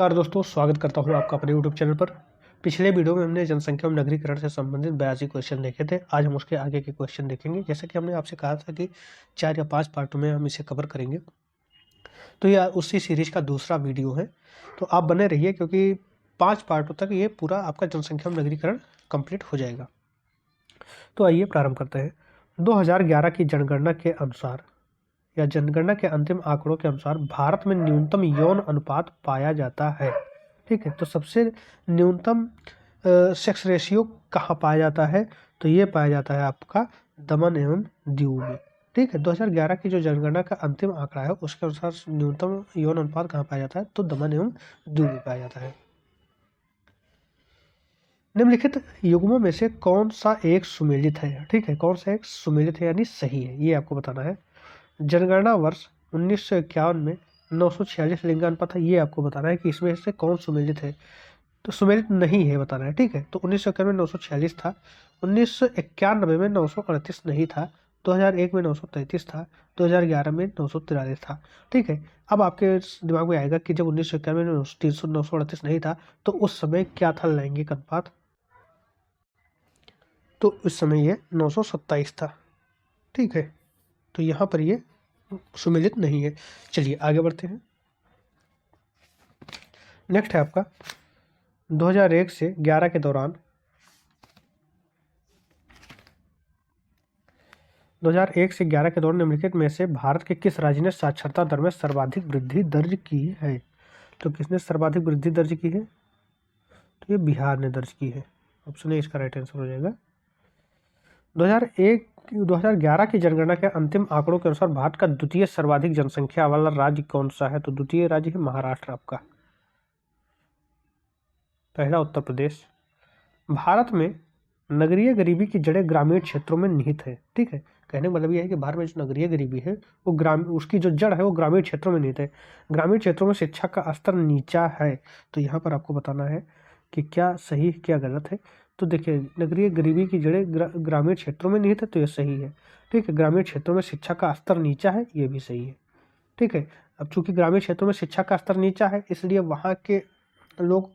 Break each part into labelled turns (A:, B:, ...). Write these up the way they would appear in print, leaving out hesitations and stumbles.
A: नमस्कार दोस्तों, स्वागत करता हूं आपका अपने यूट्यूब चैनल पर। पिछले वीडियो में हमने जनसंख्या और नगरीकरण से संबंधित 82 क्वेश्चन देखे थे। आज हम उसके आगे के क्वेश्चन देखेंगे। जैसा कि हमने आपसे कहा था कि 4 या 5 पार्टों में हम इसे कवर करेंगे, तो यह उसी सीरीज का दूसरा वीडियो है। तो आप बने रहिए क्योंकि 5 पार्टों तक ये पूरा आपका जनसंख्या और नगरीकरण कंप्लीट हो जाएगा। तो आइए प्रारंभ करते हैं। 2011 की जनगणना के अनुसार या जनगणना के अंतिम आंकड़ों के अनुसार भारत में न्यूनतम यौन अनुपात पाया जाता है। ठीक है, तो सबसे न्यूनतम सेक्स रेशियो कहाँ पाया जाता है? तो ये पाया जाता है आपका दमन एवं दीव में। ठीक है, 2011 की जो जनगणना का अंतिम आंकड़ा है उसके अनुसार न्यूनतम यौन अनुपात कहाँ पाया जाता है? तो दमन एवं दीव में पाया जाता है। निम्नलिखित युग्मों में से कौन सा एक सुमेलित है? ठीक है, कौन सा एक सुमेलित है यानी सही है, ये आपको बताना है। जनगणना वर्ष 1951 में 946 लिंगानुपात है, ये आपको बताना है कि इसमें से कौन सुमेलित है। तो सुमेलित नहीं है बताना है। ठीक है, तो 1951 में 946 था, 1991 में 938 नहीं था, 2001 में 933 था, 2011 में 943 था। ठीक है, अब आपके दिमाग में आएगा कि जब 1991 में 938 नहीं था तो उस समय क्या था लैंगिक अनुपात? तो उस समय ये 927 था। ठीक है, तो यहाँ पर ये सुमेलित नहीं है। चलिए आगे बढ़ते हैं। नेक्स्ट है आपका 2001 से 11 के दौरान 2001 से 11 के दौरान निम्नलिखित में से भारत के किस राज्य ने साक्षरता दर में सर्वाधिक वृद्धि दर्ज की है? तो किसने सर्वाधिक वृद्धि दर्ज की है? तो ये बिहार ने दर्ज की है। ऑप्शन ए इसका राइट आंसर हो जाएगा। 2011 की जनगणना के अंतिम आंकड़ों के अनुसार भारत का द्वितीय सर्वाधिक जनसंख्या वाला राज्य कौन सा है? तो द्वितीय राज्य है महाराष्ट्र आपका, पहला उत्तर प्रदेश। भारत में नगरीय गरीबी की जड़ें ग्रामीण क्षेत्रों में निहित है। ठीक है, कहने का मतलब यह है कि भारत में जो नगरीय गरीबी है वो उसकी जो जड़ है वो ग्रामीण क्षेत्रों में निहित है। ग्रामीण क्षेत्रों में शिक्षा का स्तर नीचा है। तो यहाँ पर आपको बताना है कि क्या सही है क्या गलत है। तो देखिए, नगरीय गरीबी की जड़ें ग्रामीण क्षेत्रों में निहित है, तो यह सही है। ठीक है, ग्रामीण क्षेत्रों में शिक्षा का स्तर नीचा है, ये भी सही है। ठीक है, अब चूंकि ग्रामीण क्षेत्रों में शिक्षा का स्तर नीचा है इसलिए वहाँ के लोग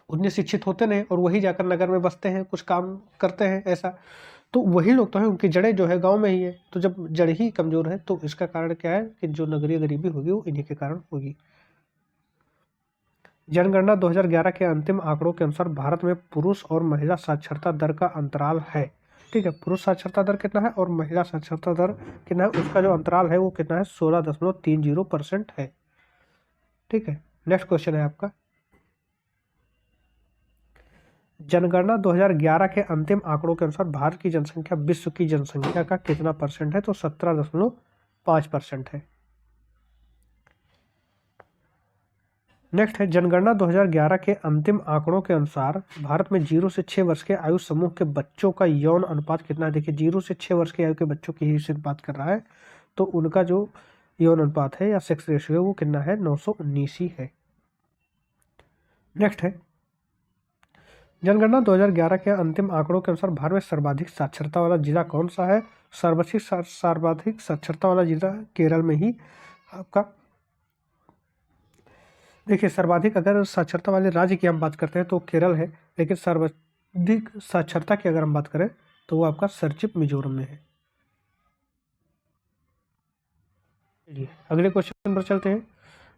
A: उतने शिक्षित होते नहीं और वही जाकर नगर में बसते हैं, कुछ काम करते हैं ऐसा। तो वही लोग तो हैं, उनकी जड़ें जो है गांव में ही है। तो जब जड़ ही कमजोर है तो इसका कारण क्या है कि जो नगरीय गरीबी होगी वो इन्हीं के कारण होगी। जनगणना 2011 के अंतिम आंकड़ों के अनुसार भारत में पुरुष और महिला साक्षरता दर का अंतराल है। ठीक है, पुरुष साक्षरता दर कितना है और महिला साक्षरता दर कितना है, उसका जो अंतराल है वो कितना है? 16.30% है। ठीक है, नेक्स्ट क्वेश्चन है आपका। जनगणना 2011 के अंतिम आंकड़ों के अनुसार भारत की जनसंख्या विश्व की जनसंख्या का कितना परसेंट है? तो 17.5% है। नेक्स्ट है, जनगणना 2011 के अंतिम आंकड़ों के अनुसार भारत में 0 से 6 वर्ष के आयु समूह के बच्चों का यौन अनुपात कितना है? देखिए, 0 से 6 वर्ष की आयु के बच्चों की ही से बात कर रहा है, तो उनका जो यौन अनुपात है या सेक्स रेशियो है वो कितना है? 919 ही है। नेक्स्ट है, जनगणना 2011 के अंतिम आंकड़ों के अनुसार भारत में सर्वाधिक साक्षरता वाला जिला कौन सा है? सर्वाधिक साक्षरता वाला जिला केरल में ही आपका। देखिए, सर्वाधिक अगर साक्षरता वाले राज्य की हम बात करते हैं तो केरल है, लेकिन सर्वाधिक साक्षरता की अगर हम बात करें तो वो आपका सरचिप मिजोरम में है। चलिए अगले क्वेश्चन पर चलते हैं।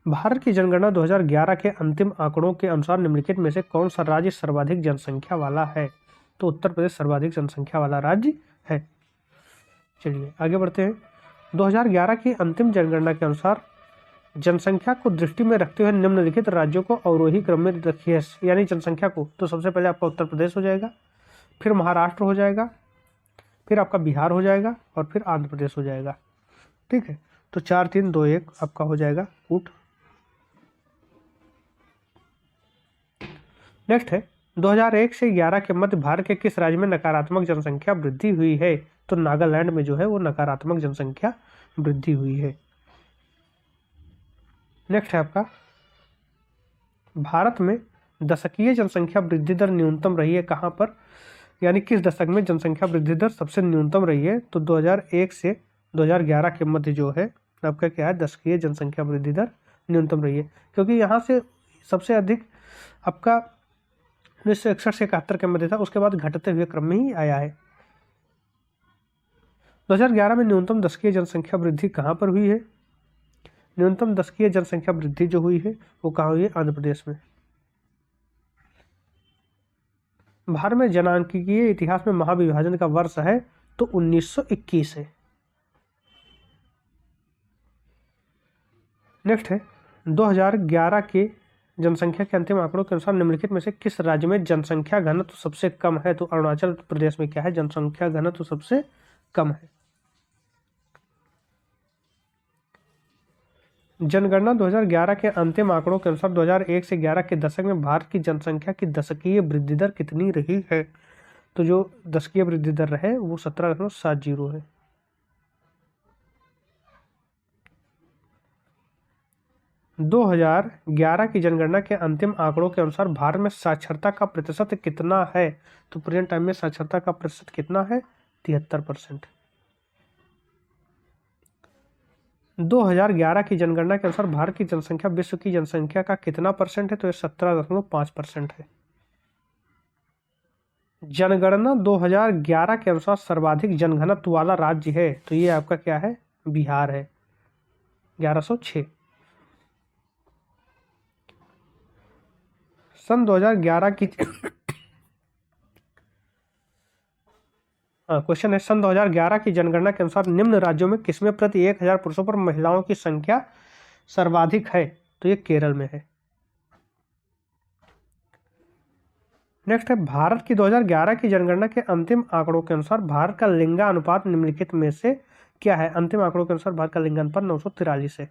A: भारत की जनगणना 2011 के अंतिम आंकड़ों के अनुसार निम्नलिखित में से कौन सा राज्य सर्वाधिक जनसंख्या वाला है? तो उत्तर प्रदेश सर्वाधिक जनसंख्या वाला राज्य है। चलिए आगे बढ़ते हैं। 2011 की अंतिम जनगणना के अनुसार जनसंख्या को दृष्टि में रखते हुए निम्नलिखित राज्यों को अवरोही क्रम में रखिए, यानी जनसंख्या को। तो सबसे पहले आपका उत्तर प्रदेश हो जाएगा, फिर महाराष्ट्र हो जाएगा, फिर आपका बिहार हो जाएगा और फिर आंध्र प्रदेश हो जाएगा। ठीक है, तो 4 3 2 1 आपका हो जाएगा उठ। नेक्स्ट है, 2001 से 11 के मध्य भारत के किस राज्य में नकारात्मक जनसंख्या वृद्धि हुई है? तो नागालैंड में जो है वो नकारात्मक जनसंख्या वृद्धि हुई है। नेक्स्ट है आपका, भारत में दशकीय जनसंख्या वृद्धि दर न्यूनतम रही है कहाँ पर? यानी किस दशक में जनसंख्या वृद्धि दर सबसे न्यूनतम रही है? तो 2001 से 2011 के मध्य जो है आपका क्या है, दशकीय जनसंख्या वृद्धि दर न्यूनतम रही है। क्योंकि यहाँ से सबसे अधिक आपका 1961 से 71 के मध्य था, उसके बाद घटते हुए क्रम में ही आया है। 2011 में न्यूनतम दशकीय जनसंख्या वृद्धि कहाँ पर हुई है? न्यूनतम दशकीय जनसंख्या वृद्धि जो हुई है वो कहाँ हुई है? आंध्र प्रदेश में। भारत में जनांकीय इतिहास में महाविभाजन का वर्ष है तो 1921 है। नेक्स्ट है 2011 के जनसंख्या के अंतिम आंकड़ों के अनुसार निम्नलिखित में से किस राज्य में जनसंख्या घनत्व सबसे कम है? तो अरुणाचल प्रदेश में क्या है? जनसंख्या घनत्व सबसे कम है। जनगणना 2011 के अंतिम आंकड़ों के अनुसार 2001 से 11 के दशक में भारत की जनसंख्या की दशकीय वृद्धि दर कितनी रही है? तो जो दशकीय वृद्धि दर है वो 17.70 है। दो 2011 की जनगणना के अंतिम आंकड़ों के अनुसार भारत में साक्षरता का प्रतिशत कितना है? तो प्रेजेंट टाइम में साक्षरता का प्रतिशत कितना है? 73%। 2011 की जनगणना के अनुसार भारत की जनसंख्या विश्व की जनसंख्या का कितना परसेंट है? तो ये 17.5% है। जनगणना 2011 के अनुसार सर्वाधिक जनघनत्व वाला राज्य है तो ये आपका क्या है? बिहार है, 1106। सन 2011 की क्वेश्चन है, सन 2011 की जनगणना के अनुसार निम्न राज्यों में किसमें प्रति 1000 पुरुषों पर महिलाओं की संख्या सर्वाधिक है? तो ये केरल में है। नेक्स्ट है भारत की 2011 की जनगणना के अंतिम आंकड़ों के अनुसार भारत का लिंगानुपात निम्नलिखित में से क्या है? अंतिम आंकड़ों के अनुसार भारत का लिंगानुपात 943 है।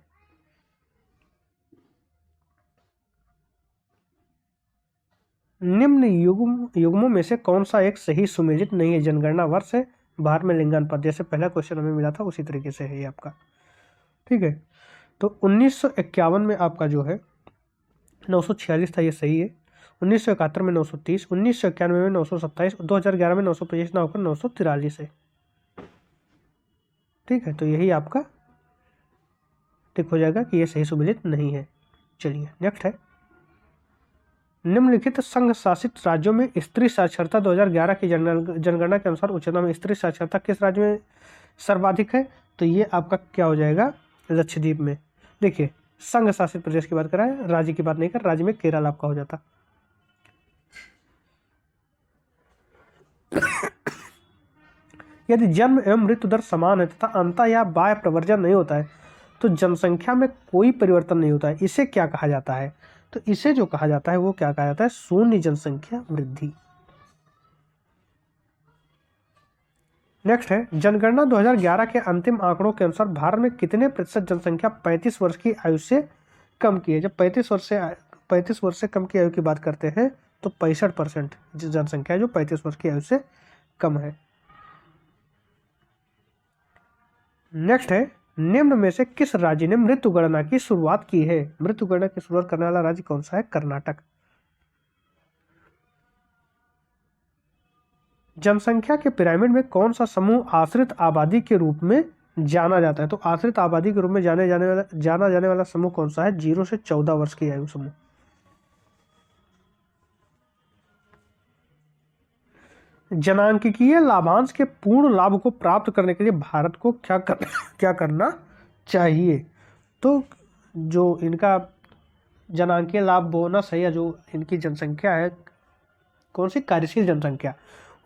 A: निम्न युग्मों में से कौन सा एक सही सुमेलित नहीं है? जनगणना वर्ष है, भारत में लिंगानुपात, जैसे पहला क्वेश्चन हमें मिला था उसी तरीके से है ये आपका। ठीक है, तो 1951 में आपका जो है 946 था, ये सही है। 1971 में 930, 1991 में 927, 2011 में 925 ना होकर 943 है। ठीक है, तो यही आपका टिक हो जाएगा कि ये सही सुमेलित नहीं है। चलिए नेक्स्ट है, निम्नलिखित संघ शासित राज्यों में स्त्री साक्षरता 2011 की जनगणना के अनुसार उच्चतम स्त्री साक्षरता किस राज्य में सर्वाधिक है? तो ये आपका क्या हो जाएगा? लक्षद्वीप में। देखिए, संघ शासित प्रदेश की बात कर रहा है, राज्य की बात नहीं कर, राज्य में केरल आपका हो जाता। यदि जन्म एवं मृत्यु दर समान है तथा अंतः या बाह्य प्रवर्जन नहीं होता है तो जनसंख्या में कोई परिवर्तन नहीं होता है, इसे क्या कहा जाता है? तो इसे जो कहा जाता है वो क्या कहा जाता है? शून्य जनसंख्या वृद्धि। नेक्स्ट है, जनगणना 2011 के अंतिम आंकड़ों के अनुसार भारत में कितने प्रतिशत जनसंख्या 35 वर्ष की आयु से कम की है? जब 35 वर्ष से कम की आयु की बात करते हैं तो 65% जनसंख्या जो 35 वर्ष की आयु से कम है। नेक्स्ट है, निम्न में से किस राज्य ने मृत्यु गणना की शुरुआत की है? मृत्यु गणना की शुरुआत करने वाला राज्य कौन सा है? कर्नाटक। जनसंख्या के पिरामिड में कौन सा समूह आश्रित आबादी के रूप में जाना जाता है? तो आश्रित आबादी के रूप में जाना जाने वाला समूह कौन सा है? 0 से 14 वर्ष की आयु समूह। जनांकीय लाभांश के पूर्ण लाभ को प्राप्त करने के लिए भारत को क्या करना चाहिए? तो जो इनका जनांकीय लाभ बोनस है या जो इनकी जनसंख्या है, कौन सी? कार्यशील जनसंख्या,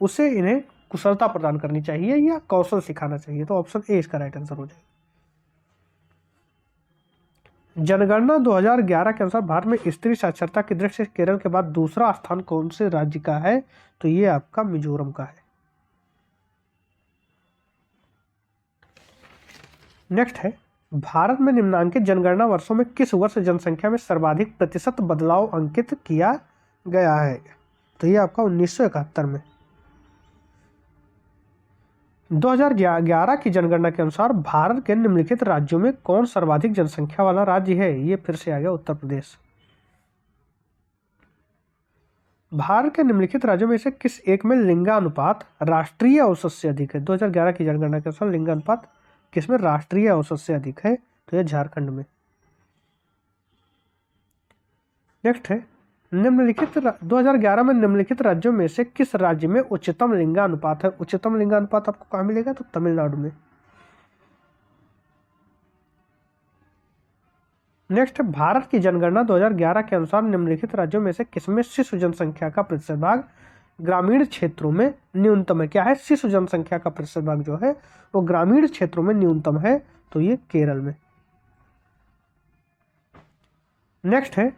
A: उसे इन्हें कुशलता प्रदान करनी चाहिए या कौशल सिखाना चाहिए। तो ऑप्शन ए इसका राइट आंसर हो जाएगा। जनगणना 2011 के अनुसार भारत में स्त्री साक्षरता की दृष्टि से केरल के बाद दूसरा स्थान कौन से राज्य का है? तो ये आपका मिजोरम का है। नेक्स्ट है, भारत में निम्नांकित जनगणना वर्षों में किस वर्ष जनसंख्या में सर्वाधिक प्रतिशत बदलाव अंकित किया गया है? तो ये आपका 1971 में। 2011 की जनगणना के अनुसार भारत के निम्नलिखित राज्यों में कौन सर्वाधिक जनसंख्या वाला राज्य है? ये फिर से आ गया उत्तर प्रदेश। भारत के निम्नलिखित राज्यों में से किस एक में लिंगानुपात राष्ट्रीय औसत से अधिक है? 2011 की जनगणना के अनुसार लिंगानुपात किसमें राष्ट्रीय औसत से अधिक है? तो यह झारखंड में। नेक्स्ट है 2011 में निम्नलिखित राज्यों में से किस राज्य में उच्चतम लिंगानुपात है? उच्चतम लिंगानुपात आपको कहाँ मिलेगा? तो तमिलनाडु में। नेक्स्ट है भारत की जनगणना 2011 के अनुसार निम्नलिखित राज्यों में से किसमें शिशु जनसंख्या का प्रतिशत भाग ग्रामीण क्षेत्रों में न्यूनतम है? क्या है? शिशु जनसंख्या का प्रतिशत भाग जो है वो ग्रामीण क्षेत्रों में न्यूनतम है, तो ये केरल में। नेक्स्ट है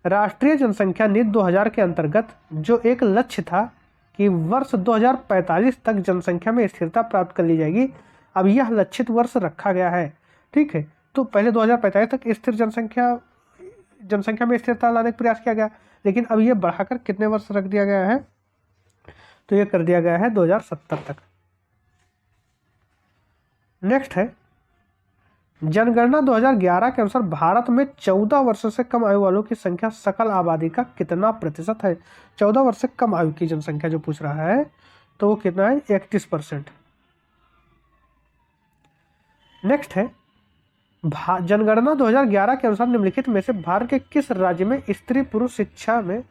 A: राष्ट्रीय जनसंख्या नीति 2000 के अंतर्गत जो एक लक्ष्य था कि वर्ष 2045 तक जनसंख्या में स्थिरता प्राप्त कर ली जाएगी, अब यह लक्षित वर्ष रखा गया है। ठीक है, तो पहले 2045 तक स्थिर जनसंख्या में स्थिरता लाने का प्रयास किया गया, लेकिन अब यह बढ़ाकर कितने वर्ष रख दिया गया है? तो यह कर दिया गया है 2070 तक। नेक्स्ट है जनगणना 2011 के अनुसार भारत में 14 वर्ष से कम आयु वालों की संख्या सकल आबादी का कितना प्रतिशत है? 14 वर्ष से कम आयु की जनसंख्या जो पूछ रहा है तो वो कितना है? 31%। नेक्स्ट है जनगणना 2011 के अनुसार निम्नलिखित में से भारत के किस राज्य में स्त्री पुरुष शिक्षा में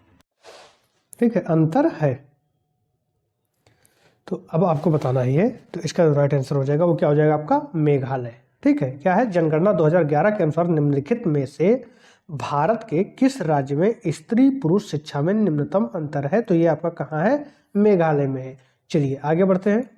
A: ठीक है अंतर है? तो अब आपको बताना ही है, तो इसका राइट आंसर हो जाएगा वो क्या हो जाएगा आपका? मेघालय। ठीक है, क्या है? जनगणना 2011 के अनुसार निम्नलिखित में से भारत के किस राज्य में स्त्री पुरुष शिक्षा में निम्नतम अंतर है? तो ये आपका कहाँ है? मेघालय में है। चलिए आगे बढ़ते हैं।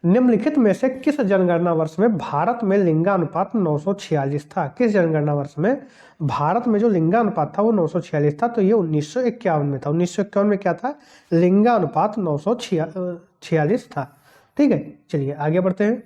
A: निम्नलिखित में से किस जनगणना वर्ष में भारत में लिंगानुपात 946 था? किस जनगणना वर्ष में भारत में जो लिंगानुपात था वो 946 था? तो ये 1951 में था। 1951 में क्या था? लिंगानुपात 946 था। ठीक है, चलिए आगे बढ़ते हैं।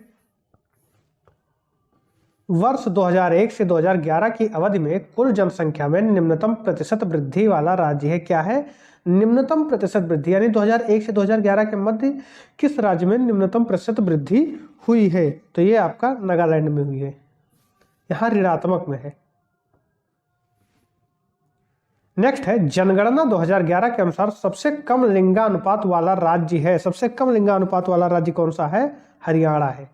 A: वर्ष 2001 से 2011 की अवधि में कुल जनसंख्या में निम्नतम प्रतिशत वृद्धि वाला राज्य है? क्या है? निम्नतम प्रतिशत वृद्धि, यानी 2001 से 2011 के मध्य किस राज्य में निम्नतम प्रतिशत वृद्धि हुई है? तो ये आपका नागालैंड में हुई है, यहां ऋणात्मक में है। नेक्स्ट है जनगणना 2011 के अनुसार सबसे कम लिंगानुपात वाला राज्य है? सबसे कम लिंगानुपात वाला राज्य कौन सा है? हरियाणा है।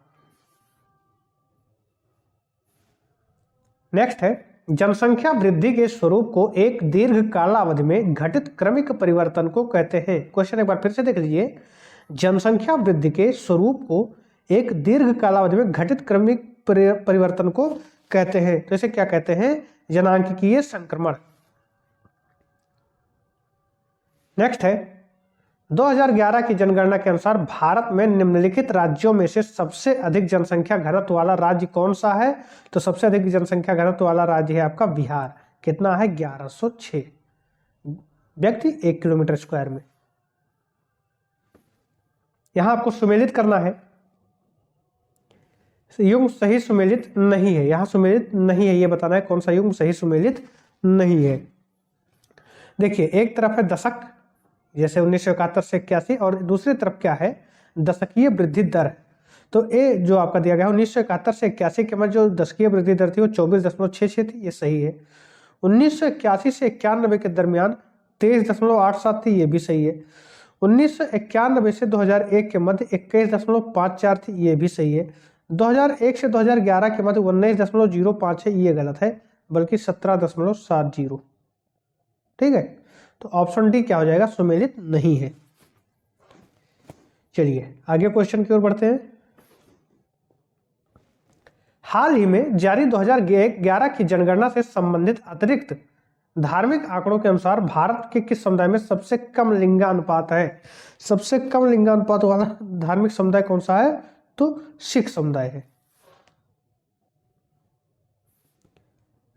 A: नेक्स्ट है जनसंख्या वृद्धि के स्वरूप को एक दीर्घ कालावधि में घटित क्रमिक परिवर्तन को कहते हैं? क्वेश्चन एक बार फिर से देख लीजिए। जनसंख्या वृद्धि के स्वरूप को एक दीर्घ कालावधि में घटित क्रमिक परिवर्तन को कहते हैं, तो इसे क्या कहते हैं? जनांकीय संक्रमण। नेक्स्ट है 2011 की जनगणना के अनुसार भारत में निम्नलिखित राज्यों में से सबसे अधिक जनसंख्या घनत्व वाला राज्य कौन सा है? तो सबसे अधिक जनसंख्या घनत्व वाला राज्य है आपका बिहार। कितना है? 1106 व्यक्ति 1 किलोमीटर स्क्वायर में। यहां आपको सुमेलित करना है, युग्म सही सुमेलित नहीं है, यहां सुमेलित नहीं है, ये बताना है कौन सा युग्म सही सुमेलित नहीं है। देखिए एक तरफ है दशक, जैसे 1971 से 81, और दूसरी तरफ क्या है? दशकीय वृद्धि दर। तो ए जो आपका दिया गया है 1971 से 81 के मध्य जो दशकीय वृद्धि दर थी वो 24.66 थी, ये सही है। 1981 से 91 के दरमियान 23.87 थी, ये भी सही है। 1991 से 2001 के मध्य 21.54 थी, ये भी सही है। 2001 से 2011 के मध्य 19.05 है, ये गलत है, बल्कि 17.70। ठीक है, तो ऑप्शन डी क्या हो जाएगा? सुमेलित नहीं है। चलिए आगे क्वेश्चन की ओर बढ़ते हैं। हाल ही में जारी 2011 की जनगणना से संबंधित अतिरिक्त धार्मिक आंकड़ों के अनुसार भारत के किस समुदाय में सबसे कम लिंगानुपात है? सबसे कम लिंगानुपात वाला धार्मिक समुदाय कौन सा है? तो सिख समुदाय है।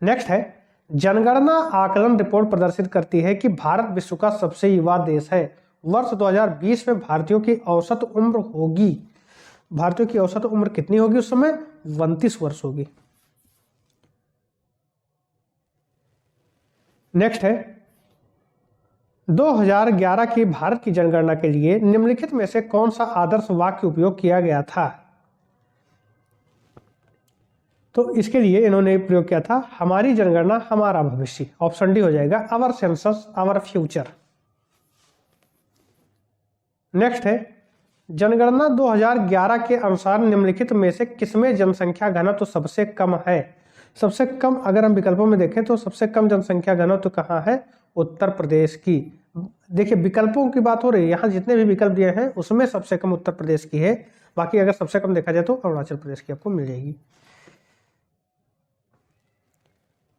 A: नेक्स्ट है जनगणना आकलन रिपोर्ट प्रदर्शित करती है कि भारत विश्व का सबसे युवा देश है। वर्ष 2020 में भारतीयों की औसत उम्र होगी, भारतीयों की औसत उम्र कितनी होगी उस समय? 29 वर्ष होगी। नेक्स्ट है 2011 की भारत की जनगणना के लिए निम्नलिखित में से कौन सा आदर्श वाक्य उपयोग किया गया था? तो इसके लिए इन्होंने प्रयोग किया था हमारी जनगणना हमारा भविष्य। ऑप्शन डी हो जाएगा our census our future. Next है जनगणना 2011 के अनुसार निम्नलिखित में से किसमें जनसंख्या घनत्व सबसे कम है? सबसे कम, अगर हम विकल्पों में देखें तो सबसे कम जनसंख्या घनत्व कहाँ है? उत्तर प्रदेश की। देखिए विकल्पों की बात हो रही है, यहाँ जितने भी विकल्प दिए हैं उसमें सबसे कम उत्तर प्रदेश की है। बाकी अगर सबसे कम देखा जाए तो अरुणाचल प्रदेश की आपको मिल जाएगी।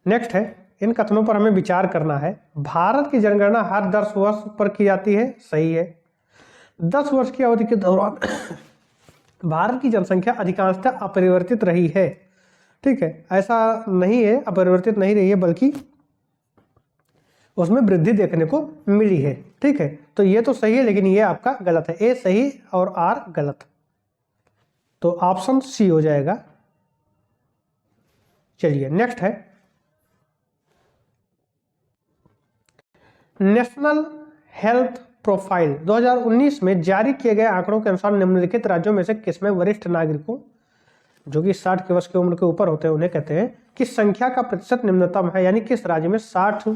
A: नेक्स्ट है, इन कथनों पर हमें विचार करना है। भारत की जनगणना हर 10 वर्ष पर की जाती है, सही है। 10 वर्ष की अवधि के दौरान भारत की जनसंख्या अधिकांशतः अपरिवर्तित रही है, ठीक है, ऐसा नहीं है अपरिवर्तित नहीं रही है, बल्कि उसमें वृद्धि देखने को मिली है, ठीक है। तो ये तो सही है, लेकिन ये आपका गलत है, ए सही और आर गलत, तो ऑप्शन सी हो जाएगा। चलिए नेक्स्ट है, नेशनल हेल्थ प्रोफाइल 2019 में जारी किए गए आंकड़ों के अनुसार निम्नलिखित राज्यों में से किसमें वरिष्ठ नागरिकों जो कि 60 के वर्ष की उम्र के ऊपर होते हैं उन्हें कहते हैं कि संख्या का प्रतिशत निम्नतम है, यानी किस राज्य में 60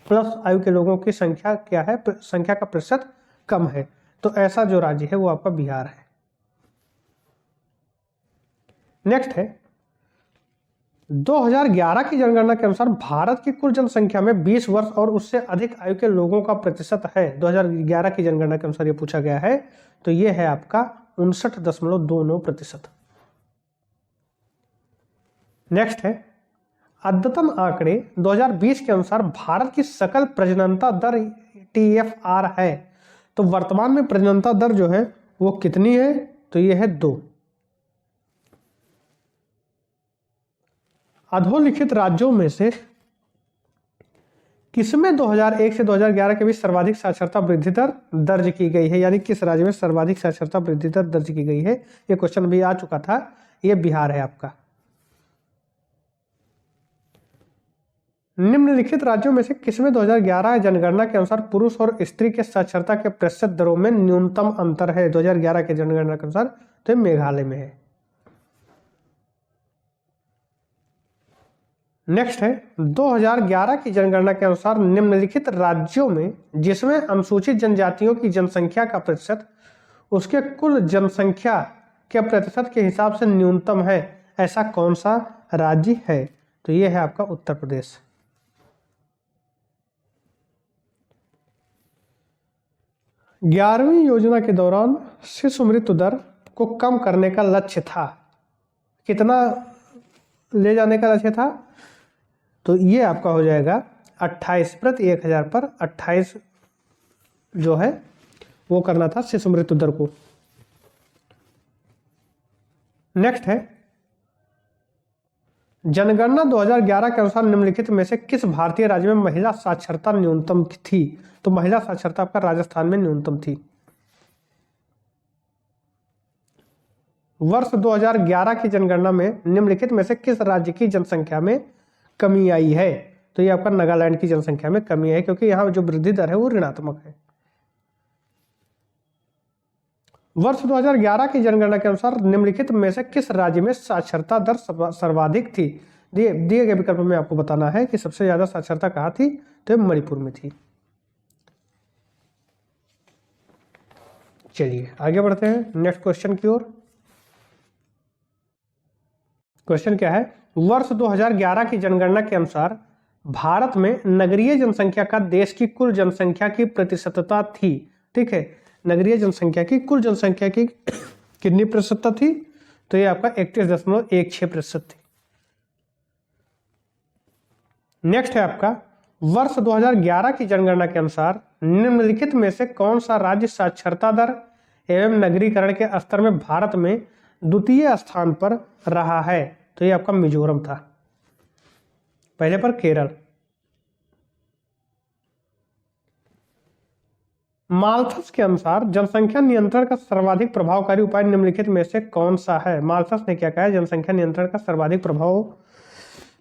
A: प्लस आयु के लोगों की संख्या क्या है, संख्या का प्रतिशत कम है? तो ऐसा जो राज्य है वो आपका बिहार है। नेक्स्ट है, 2011 की जनगणना के अनुसार भारत की कुल जनसंख्या में 20 वर्ष और उससे अधिक आयु के लोगों का प्रतिशत है। 2011 की जनगणना के अनुसार ये पूछा गया है, तो ये है आपका 59.29%। नेक्स्ट है, अद्यतन आंकड़े 2020 के अनुसार भारत की सकल प्रजननता दर TFR है, तो वर्तमान में प्रजननता दर जो है वो कितनी है? तो ये है 2। अधोलिखित राज्यों में से किसमें 2001 से 2011 के बीच सर्वाधिक साक्षरता वृद्धि दर दर्ज की गई है, यानी किस राज्य में सर्वाधिक साक्षरता वृद्धि दर दर्ज की गई है? ये क्वेश्चन भी आ चुका था, ये बिहार है आपका। निम्नलिखित राज्यों में से किसमें 2011 जनगणना के अनुसार पुरुष और स्त्री के साक्षरता के प्रतिशत दरों में न्यूनतम अंतर है? 2011 के जनगणना के अनुसार तो मेघालय में है। नेक्स्ट है, 2011 की जनगणना के अनुसार निम्नलिखित राज्यों में जिसमें अनुसूचित जनजातियों की जनसंख्या का प्रतिशत उसके कुल जनसंख्या के प्रतिशत के हिसाब से न्यूनतम है, ऐसा कौन सा राज्य है? तो यह है आपका उत्तर प्रदेश। ग्यारहवीं योजना के दौरान शिशु मृत्यु दर को कम करने का लक्ष्य था, कितना ले जाने का लक्ष्य था? तो ये आपका हो जाएगा 28 प्रति 1000 पर 28 जो है वो करना था शिशु मृत्यु दर को। नेक्स्ट है, जनगणना 2011 के अनुसार निम्नलिखित में से किस भारतीय राज्य में महिला साक्षरता न्यूनतम थी? तो महिला साक्षरता आपका राजस्थान में न्यूनतम थी। वर्ष 2011 की जनगणना में निम्नलिखित में से किस राज्य की जनसंख्या में कमी आई है? तो ये आपका नागालैंड की जनसंख्या में कमी है, क्योंकि यहाँ जो वृद्धि दर है वो ऋणात्मक है। वर्ष 2011 की जनगणना के अनुसार निम्नलिखित में से किस राज्य में साक्षरता दर सर्वाधिक थी? दिए गए विकल्प में आपको बताना है कि सबसे ज्यादा साक्षरता कहाँ थी, तो मणिपुर में थी। चलिए आगे बढ़ते हैं नेक्स्ट क्वेश्चन की ओर। क्वेश्चन क्या है, वर्ष 2011 की जनगणना के अनुसार भारत में नगरीय जनसंख्या का देश की कुल जनसंख्या की प्रतिशतता थी, ठीक है, नगरीय जनसंख्या की कुल जनसंख्या की कितनी प्रतिशतता थी? तो ये आपका 31.16% थी। नेक्स्ट है आपका, वर्ष 2011 की जनगणना के अनुसार निम्नलिखित में से कौन सा राज्य साक्षरता दर एवं नगरीकरण के स्तर में भारत में द्वितीय स्थान पर रहा है? तो ये आपका मिजोरम था, पहले पर केरल। माल्थस के अनुसार जनसंख्या नियंत्रण का सर्वाधिक प्रभावकारी उपाय निम्नलिखित में से कौन सा है? माल्थस ने क्या कहा है, जनसंख्या नियंत्रण का सर्वाधिक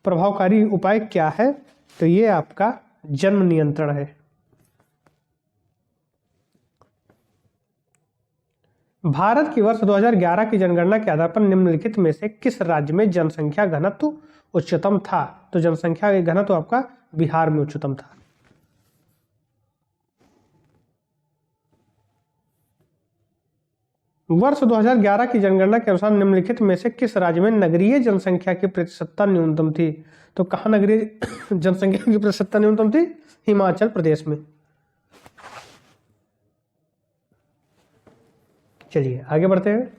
A: प्रभावकारी उपाय क्या है? तो ये आपका जन्म नियंत्रण है। भारत की वर्ष 2011 की जनगणना के आधार पर निम्नलिखित में से किस राज्य में जनसंख्या घनत्व उच्चतम था? तो जनसंख्या घनत्व आपका बिहार में उच्चतम था। वर्ष 2011 की जनगणना के अनुसार निम्नलिखित में से किस राज्य में नगरीय जनसंख्या की प्रतिशतता न्यूनतम थी? तो कहाँ नगरीय जनसंख्या की प्रतिशतता न्यूनतम थी? हिमाचल प्रदेश में। चलिए आगे बढ़ते हैं।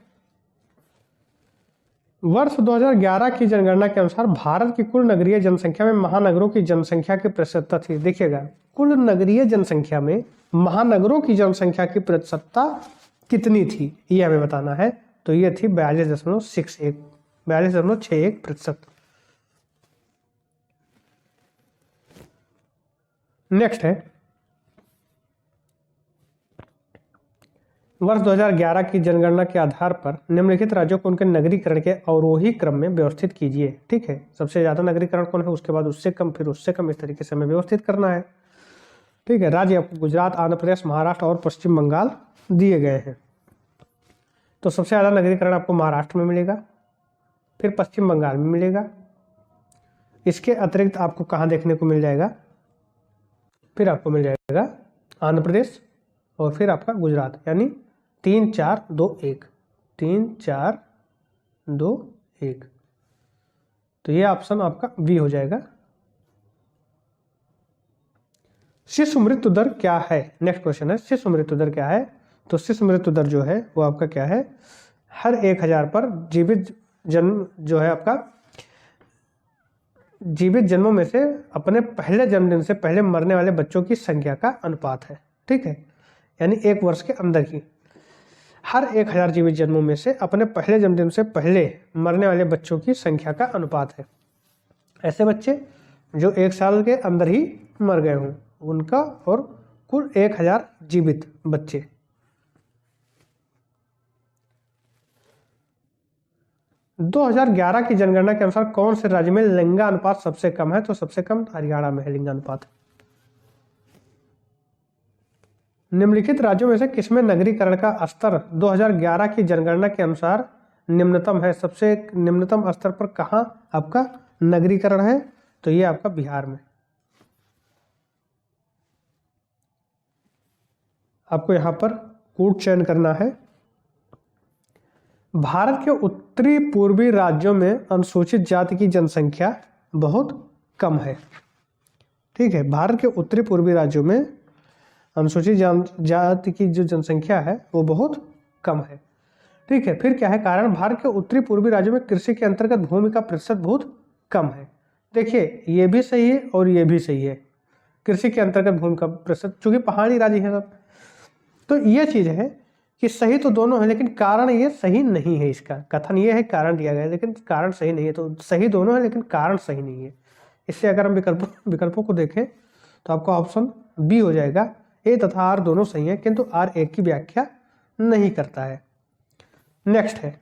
A: वर्ष 2011 की जनगणना के अनुसार भारत की कुल नगरीय जनसंख्या में महानगरों की जनसंख्या की प्रतिशतता थी। देखिएगा, कुल नगरीय जनसंख्या में महानगरों की जनसंख्या की प्रतिशतता कितनी थी ये हमें बताना है। तो ये थी 42.61%। नेक्स्ट है, वर्ष 2011 की जनगणना के आधार पर निम्नलिखित राज्यों को उनके नगरीकरण के अवरोही क्रम में व्यवस्थित कीजिए। ठीक है, सबसे ज्यादा नगरीकरण कौन है, उसके बाद उससे कम, फिर उससे कम, इस तरीके से हमें व्यवस्थित करना है। ठीक है, राज्य आपको गुजरात, आंध्र प्रदेश, महाराष्ट्र और पश्चिम बंगाल दिए गए हैं। तो सबसे ज्यादा नगरीकरण आपको महाराष्ट्र में मिलेगा, फिर पश्चिम बंगाल में मिलेगा। इसके अतिरिक्त आपको कहाँ देखने को मिल जाएगा, फिर आपको मिल जाएगा आंध्र प्रदेश और फिर आपका गुजरात, यानी 3 4 2 1, 3 4 2 1। तो ये ऑप्शन आपका बी हो जाएगा। शिशु मृत्यु दर क्या है? नेक्स्ट क्वेश्चन है, शिशु मृत्यु दर क्या है? तो शिशु मृत्यु दर जो है वो आपका क्या है, हर 1000 पर जीवित जन्म जो है आपका जीवित जन्मों में से अपने पहले जन्मदिन से पहले मरने वाले बच्चों की संख्या का अनुपात है। ठीक है, यानी 1 वर्ष के अंदर ही हर 1000 जीवित जन्मों में से अपने पहले जन्मदिन से पहले मरने वाले बच्चों की संख्या का अनुपात है। ऐसे बच्चे जो 1 साल के अंदर ही मर गए हों उनका, और कुल 1000 जीवित बच्चे। दो 2011 की जनगणना के अनुसार कौन से राज्य में लिंगानुपात सबसे कम है? तो सबसे कम हरियाणा में है लिंगानुपात। निम्नलिखित राज्यों में से किसमें नगरीकरण का स्तर 2011 की जनगणना के अनुसार निम्नतम है? सबसे निम्नतम स्तर पर कहां आपका नगरीकरण है? तो ये आपका बिहार में। आपको यहां पर कोड चयन करना है। भारत के उत्तरी पूर्वी राज्यों में अनुसूचित जाति की जनसंख्या बहुत कम है। ठीक है, भारत के उत्तरी पूर्वी राज्यों में अनुसूचित जाति की जो जनसंख्या है वो बहुत कम है। ठीक है, फिर क्या है कारण? भारत के उत्तरी पूर्वी राज्यों में कृषि के अंतर्गत भूमि का प्रतिशत बहुत कम है। देखिए, ये भी सही है और ये भी सही है। कृषि के अंतर्गत भूमि का प्रतिशत, चूंकि पहाड़ी राज्य है सब, तो ये चीज है कि सही तो दोनों है, लेकिन कारण ये सही नहीं है। इसका कथन ये है कारण दिया गया है लेकिन कारण सही नहीं है। तो सही दोनों है लेकिन कारण सही नहीं है। इससे अगर हम विकल्पों को देखें तो आपका ऑप्शन बी हो जाएगा। ए तथा आर दोनों सही है किंतु आर एक की व्याख्या नहीं करता है। नेक्स्ट है,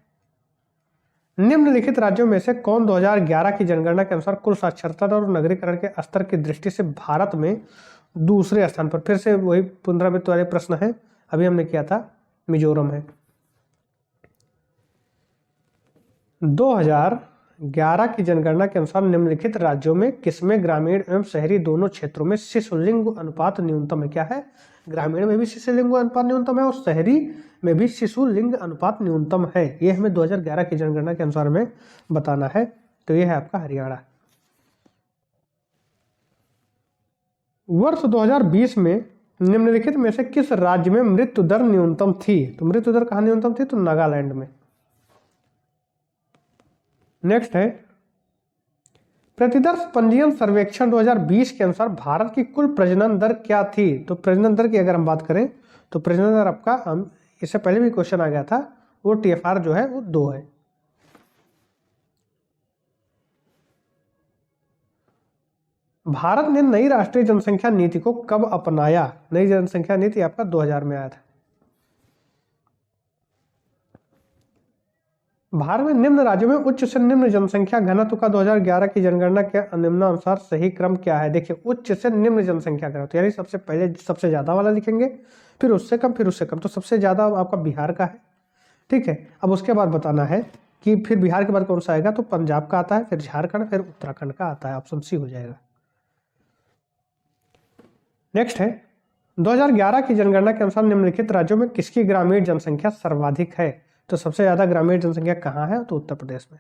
A: निम्नलिखित राज्यों में से कौन 2011 की जनगणना के अनुसार कुल साक्षरता दर और नगरीकरण के स्तर की दृष्टि से भारत में दूसरे स्थान पर? फिर से वही पुनरावृत्ति वाले प्रश्न है, अभी हमने किया था, मिजोरम है। 2011 की जनगणना के अनुसार निम्नलिखित राज्यों में किसमें ग्रामीण एवं शहरी दोनों क्षेत्रों में शिशु लिंग अनुपात न्यूनतम है? क्या है? ग्रामीण में भी शिशु लिंग अनुपात न्यूनतम है और शहरी में भी शिशु लिंग अनुपात न्यूनतम है। यह हमें 2011 की जनगणना के अनुसार में बताना है। तो यह है आपका हरियाणा। वर्ष 2020 में निम्नलिखित में से किस राज्य में मृत्यु दर न्यूनतम थी? तो मृत्यु दर कहां न्यूनतम थी? तो नागालैंड में। नेक्स्ट है, प्रतिवर्ष पंजीयन सर्वेक्षण 2020 के अनुसार भारत की कुल प्रजनन दर क्या थी? तो प्रजनन दर की अगर हम बात करें तो प्रजनन दर आपका, हम इससे पहले भी क्वेश्चन आ गया था, वो TFR जो है वो 2 है। भारत ने नई राष्ट्रीय जनसंख्या नीति को कब अपनाया? नई जनसंख्या नीति आपका 2000 में आया था। भारत में निम्न राज्यों में उच्च से निम्न जनसंख्या घनत्व का 2011 की जनगणना के निम्नानुसार सही क्रम क्या है? देखिए, उच्च से निम्न जनसंख्या घनत्व यानी सबसे पहले सबसे ज्यादा वाला लिखेंगे, फिर उससे कम, फिर उससे कम। तो सबसे ज्यादा आपका बिहार का है। ठीक है, अब उसके बाद बताना है कि फिर बिहार के बाद कौन सा आएगा? तो पंजाब का आता है, फिर झारखंड, फिर उत्तराखंड का आता है। ऑप्शन सी हो जाएगा। नेक्स्ट है, 2011 की जनगणना के अनुसार निम्नलिखित राज्यों में किसकी ग्रामीण जनसंख्या सर्वाधिक है? तो सबसे ज्यादा ग्रामीण जनसंख्या कहाँ है? तो उत्तर प्रदेश में।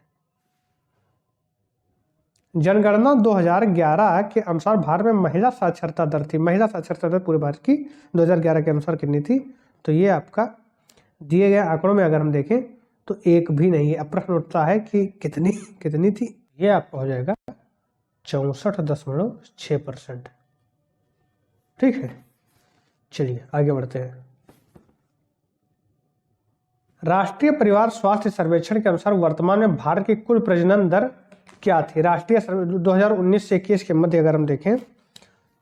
A: जनगणना 2011 के अनुसार भारत में महिला साक्षरता दर थी, महिला साक्षरता दर पूरे भारत की 2011 के अनुसार कितनी थी? तो ये आपका दिए गए आंकड़ों में अगर हम देखें तो एक भी नहीं है। अब प्रश्न उठता है कि कितनी थी? ये आपका हो जाएगा 64.6%। ठीक है, चलिए आगे बढ़ते हैं। राष्ट्रीय परिवार स्वास्थ्य सर्वेक्षण के अनुसार वर्तमान में भारत की कुल प्रजनन दर क्या थी? राष्ट्रीय 2019 से 21 के मध्य अगर हम देखें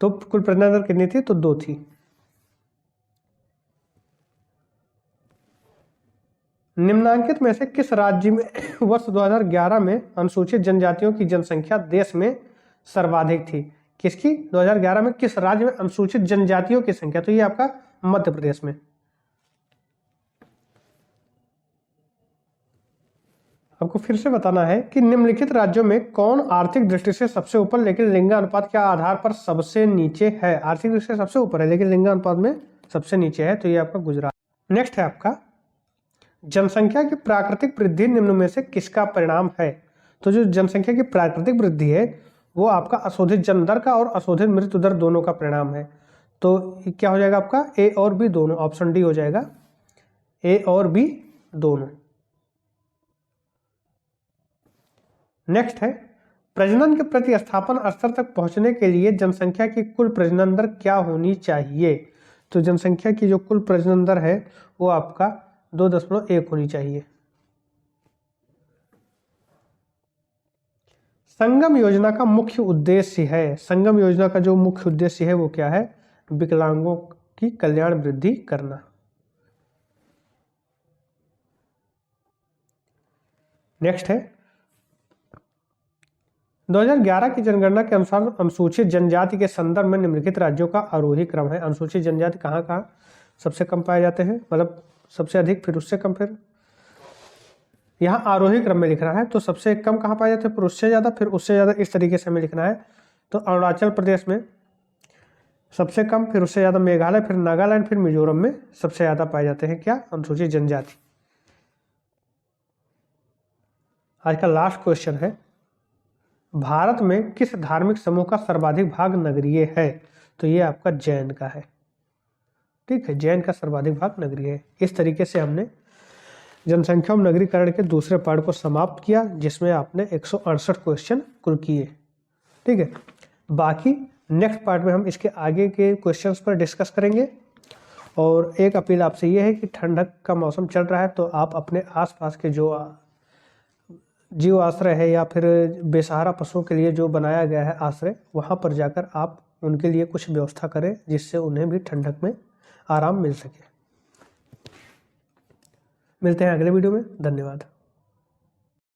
A: तो कुल प्रजनन दर कितनी थी? तो 2 थी। निम्नांकित में से किस राज्य में वर्ष 2011 में अनुसूचित जनजातियों की जनसंख्या देश में सर्वाधिक थी? किसकी? 2011 में किस राज्य में अनुसूचित जनजातियों की संख्या? तो ये आपका मध्य प्रदेश में। आपको फिर से बताना है कि निम्नलिखित राज्यों में कौन आर्थिक दृष्टि से सबसे ऊपर लेकिन लिंगानुपात के आधार पर सबसे नीचे है? आर्थिक दृष्टि से सबसे ऊपर है लेकिन लिंगानुपात में सबसे नीचे है, तो ये आपका गुजरात। नेक्स्ट है आपका जनसंख्या की प्राकृतिक वृद्धि निम्न में से किसका परिणाम है? तो जो जनसंख्या की प्राकृतिक वृद्धि है वो आपका अशोधित जन्म दर का और अशोधित मृत्यु दर दोनों का परिणाम है। तो क्या हो जाएगा आपका? ए और बी दोनों, ऑप्शन डी हो जाएगा, ए और बी दोनों। नेक्स्ट है प्रजनन के प्रतिस्थापन स्तर तक पहुंचने के लिए जनसंख्या की कुल प्रजनन दर क्या होनी चाहिए? तो जनसंख्या की जो कुल प्रजनन दर है वो आपका 2.1 होनी चाहिए। संगम योजना का मुख्य उद्देश्य है, संगम योजना का जो मुख्य उद्देश्य है वो क्या है? विकलांगों की कल्याण वृद्धि करना। नेक्स्ट है 2011 की जनगणना के अनुसार अनुसूचित जनजाति के संदर्भ में निम्नलिखित राज्यों का आरोही क्रम है। अनुसूचित जनजाति कहाँ कहाँ सबसे कम पाए जाते हैं, मतलब सबसे अधिक, फिर उससे कम, फिर यहाँ आरोही क्रम में लिखना है। तो सबसे कम कहाँ पाए जाते हैं, फिर उससे ज़्यादा, फिर उससे ज़्यादा, इस तरीके से हमें लिखना है। तो अरुणाचल प्रदेश में सबसे कम, फिर उससे ज़्यादा मेघालय, फिर नागालैंड, फिर मिजोरम में सबसे ज़्यादा पाए जाते हैं क्या? अनुसूचित जनजाति। आज का लास्ट क्वेश्चन है भारत में किस धार्मिक समूह का सर्वाधिक भाग नगरीय है? तो ये आपका जैन का है। ठीक है, जैन का सर्वाधिक भाग नगरीय है। इस तरीके से हमने जनसंख्या और नगरीकरण के दूसरे पार्ट को समाप्त किया जिसमें आपने 168 क्वेश्चन कुल किए। ठीक है, बाकी नेक्स्ट पार्ट में हम इसके आगे के क्वेश्चंस पर डिस्कस करेंगे। और एक अपील आपसे ये है कि ठंडक का मौसम चल रहा है तो आप अपने आसपास के जो जीव आश्रय है या फिर बेसहारा पशुओं के लिए जो बनाया गया है आश्रय, वहाँ पर जाकर आप उनके लिए कुछ व्यवस्था करें जिससे उन्हें भी ठंडक में आराम मिल सके। मिलते हैं अगले वीडियो में, धन्यवाद।